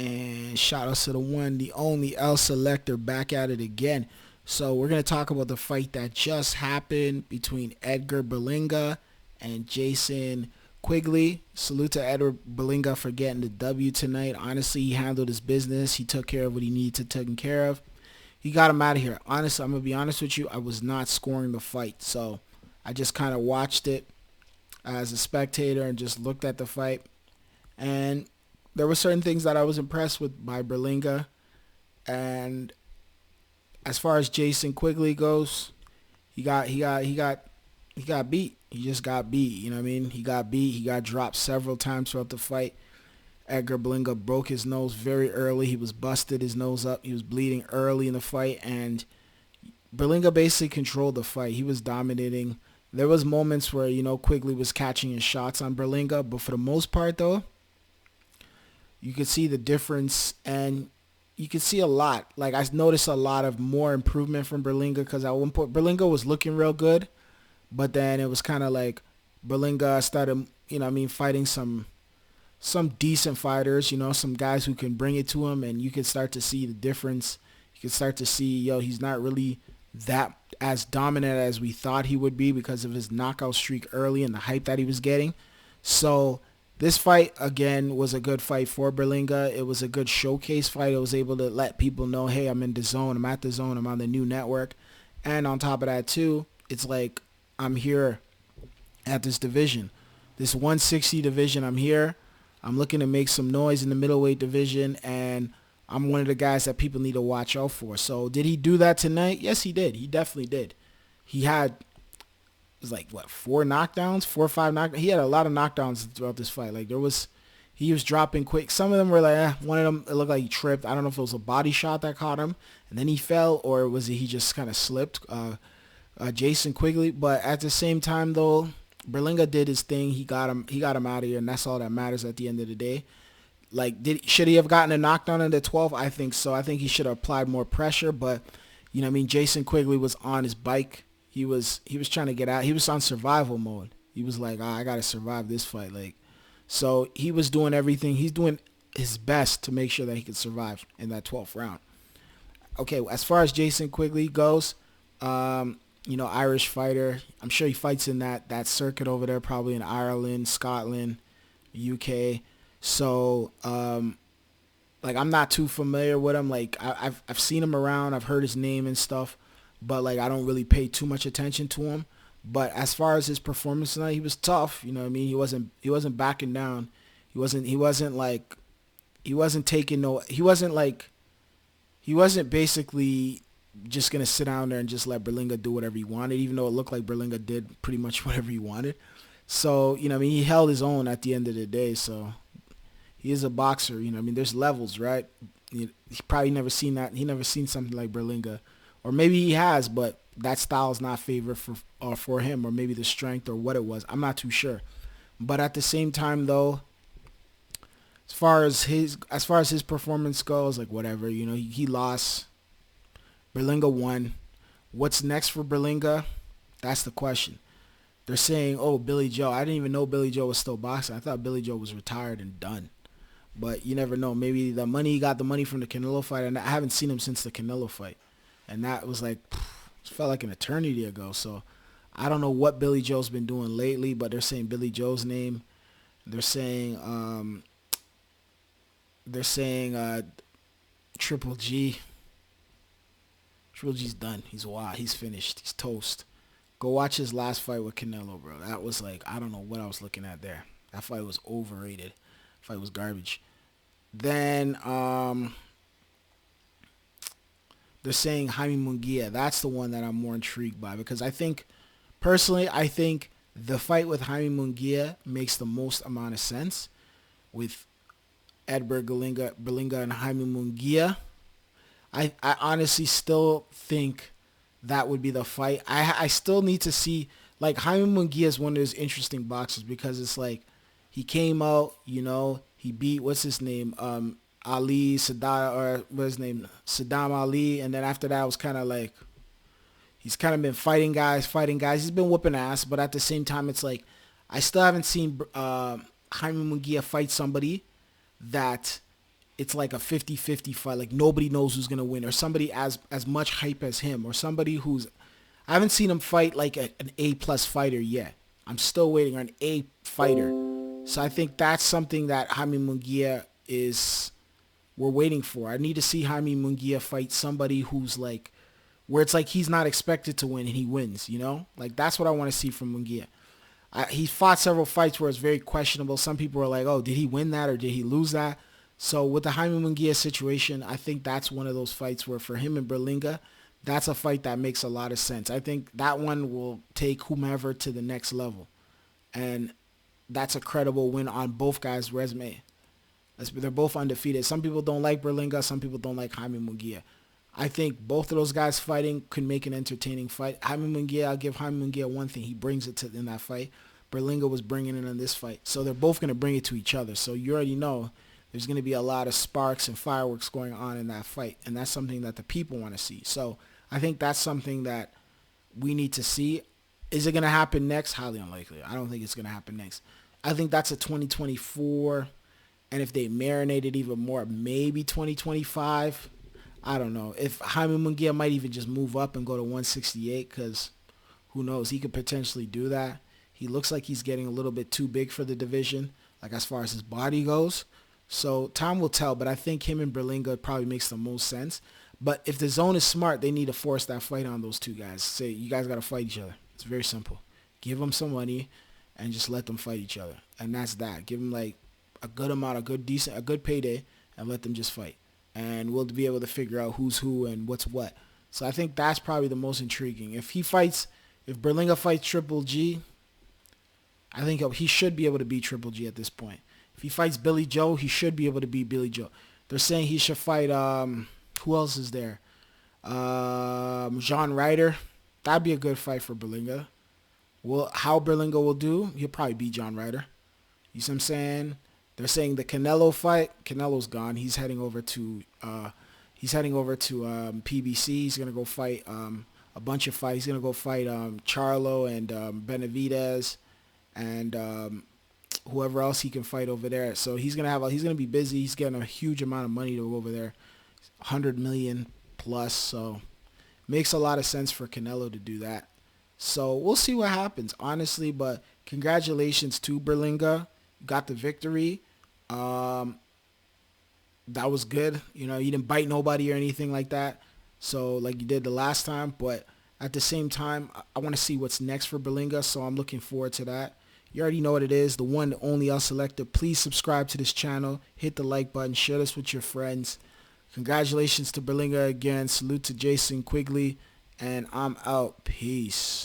And shout out to the one, the only L Selector back at it again. So we're gonna talk about the fight that just happened between Edgar Berlanga and Jason Quigley. Salute to Edgar Berlanga for getting the W tonight. Honestly, he handled his business. He took care of what he needed to take care of. He got him out of here. Honestly, I'm gonna be honest with you. I was not scoring the fight, so I just kind of watched it as a spectator and just looked at the fight. And there were certain things that I was impressed with by Berlinga. And as far as Jason Quigley goes, he got beat. He just got beat. You know what I mean? He got beat. He got dropped several times throughout the fight. Edgar Berlanga broke his nose very early. He was busted his nose up. He was bleeding early in the fight, and Berlanga basically controlled the fight. He was dominating. There was moments where Quigley was catching his shots on Berlanga, but for the most part though, you could see the difference, and you could see a lot. Like I noticed a lot of more improvement from Berlanga because at one point Berlanga was looking real good, but then it was kind of like Berlanga started, fighting some decent fighters, some guys who can bring it to him, and you can start to see the difference. You can start to see, he's not really that as dominant as we thought he would be because of his knockout streak early and the hype that he was getting. So this fight again was a good fight for Berlanga. It was a good showcase fight. It was able to let people know, hey, I'm in the zone. I'm at the zone. I'm on the new network. And on top of that too, it's like I'm here at this division, this 160 division. I'm here. I'm looking to make some noise in the middleweight division, and I'm one of the guys that people need to watch out for. So did he do that tonight? Yes, he did. He definitely did. He had, it was like, what, four knockdowns? 4 or 5 knockdowns? He had a lot of knockdowns throughout this fight. Like, he was dropping quick. Some of them were like, one of them, it looked like he tripped. I don't know if it was a body shot that caught him, and then he fell, or was it he just kind of slipped, Jason Quigley. But at the same time, though, Berlanga did his thing. He got him out of here, and that's all that matters at the end of the day. Like, should he have gotten a knockdown in the 12th? I think so. I think he should have applied more pressure, but Jason Quigley was on his bike. He was trying to get out. He was on survival mode. He was like, I gotta survive this fight. Like, so he was doing everything. He's doing his best to make sure that he could survive in that 12th round. Okay, as far as Jason Quigley goes, Irish fighter. I'm sure he fights in that circuit over there, probably in Ireland, Scotland, UK. So, like, I'm not too familiar with him. Like, I've seen him around. I've heard his name and stuff, but like I don't really pay too much attention to him. But as far as his performance tonight, he was tough. You know what I mean? He wasn't backing down. He wasn't taking no. He wasn't basically just gonna sit down there and just let Berlinga do whatever he wanted, even though it looked like Berlinga did pretty much whatever he wanted. So, he held his own at the end of the day. So he is a boxer, there's levels, right? He probably never seen that. He never seen something like Berlinga. Or maybe he has, but that style is not favored for him, or maybe the strength or what it was. I'm not too sure. But at the same time though, as far as his performance goes, like whatever, he lost. Berlinga won. What's next for Berlinga? That's the question. They're saying, oh, Billy Joe. I didn't even know Billy Joe was still boxing. I thought Billy Joe was retired and done. But you never know. Maybe he got the money from the Canelo fight, and I haven't seen him since the Canelo fight. And that was like, it felt like an eternity ago. So I don't know what Billy Joe's been doing lately, but they're saying Billy Joe's name. They're saying, Triple G. Triple G's done. He's wild. He's finished. He's toast. Go watch his last fight with Canelo, bro. That was like, I don't know what I was looking at there. That fight was overrated. That fight was garbage. Then they're saying Jaime Munguia. That's the one that I'm more intrigued by because personally, I think the fight with Jaime Munguia makes the most amount of sense with Edgar Berlanga and Jaime Munguia. I honestly still think that would be the fight. I still need to see, like, Jaime Munguia is one of those interesting boxers because it's like he came out, he beat, what's his name, Ali, Saddam, or what's his name, Saddam Ali, and then after that it was kind of like he's kind of been fighting guys. He's been whooping ass, but at the same time it's like I still haven't seen Jaime Munguia fight somebody that it's like a 50-50 fight. Like nobody knows who's gonna win, or somebody as much hype as him, or somebody who's I haven't seen him fight like an A+ fighter yet. I'm still waiting on an A fighter. So I think that's something that Jaime Munguia is we're waiting for. I need to see Jaime Munguia fight somebody who's like where it's like he's not expected to win and he wins, you know? Like that's what I want to see from Munguia. He fought several fights where it's very questionable. Some people were like, oh, did he win that or did he lose that? So with the Jaime Munguia situation, I think that's one of those fights where for him and Berlanga, that's a fight that makes a lot of sense. I think that one will take whomever to the next level. And that's a credible win on both guys' resume. They're both undefeated. Some people don't like Berlanga. Some people don't like Jaime Munguia. I think both of those guys fighting could make an entertaining fight. Jaime Munguia, I'll give Jaime Munguia one thing. He brings it to in that fight. Berlanga was bringing it in this fight. So they're both going to bring it to each other. So you already know there's going to be a lot of sparks and fireworks going on in that fight. And that's something that the people want to see. So I think that's something that we need to see. Is it going to happen next? Highly unlikely. I don't think it's going to happen next. I think that's a 2024. And if they marinate it even more, maybe 2025. I don't know. If Jaime Munguia might even just move up and go to 168 because who knows? He could potentially do that. He looks like he's getting a little bit too big for the division, like as far as his body goes. So time will tell, but I think him and Berlanga probably makes the most sense. But if the zone is smart, they need to force that fight on those two guys. Say, you guys got to fight each other. It's very simple. Give them some money and just let them fight each other. And that's that. Give them like a good amount, a good payday, and let them just fight. And we'll be able to figure out who's who and what's what. So I think that's probably the most intriguing. If Berlanga fights Triple G, I think he should be able to beat Triple G at this point. If he fights Billy Joe, he should be able to beat Billy Joe. They're saying he should fight, who else is there? John Ryder. That'd be a good fight for Berlanga. Well, how Berlanga will do, he'll probably beat John Ryder. You see what I'm saying? They're saying the Canelo fight. Canelo's gone. He's heading over to PBC. He's gonna go fight a bunch of fights. He's gonna go fight Charlo and Benavidez and whoever else he can fight over there. So he's gonna be busy. He's getting a huge amount of money to go over there, 100 million plus. So makes a lot of sense for Canelo to do that. So we'll see what happens, honestly. But congratulations to Berlanga. Got the victory. That was good. You know, you didn't bite nobody or anything like that. So like you did the last time. But at the same time, I want to see what's next for Berlanga. So I'm looking forward to that. You already know what it is. The one, the only L-Selector. Please subscribe to this channel. Hit the like button. Share this with your friends. Congratulations to Berlanga again. Salute to Jason Quigley. And I'm out. Peace.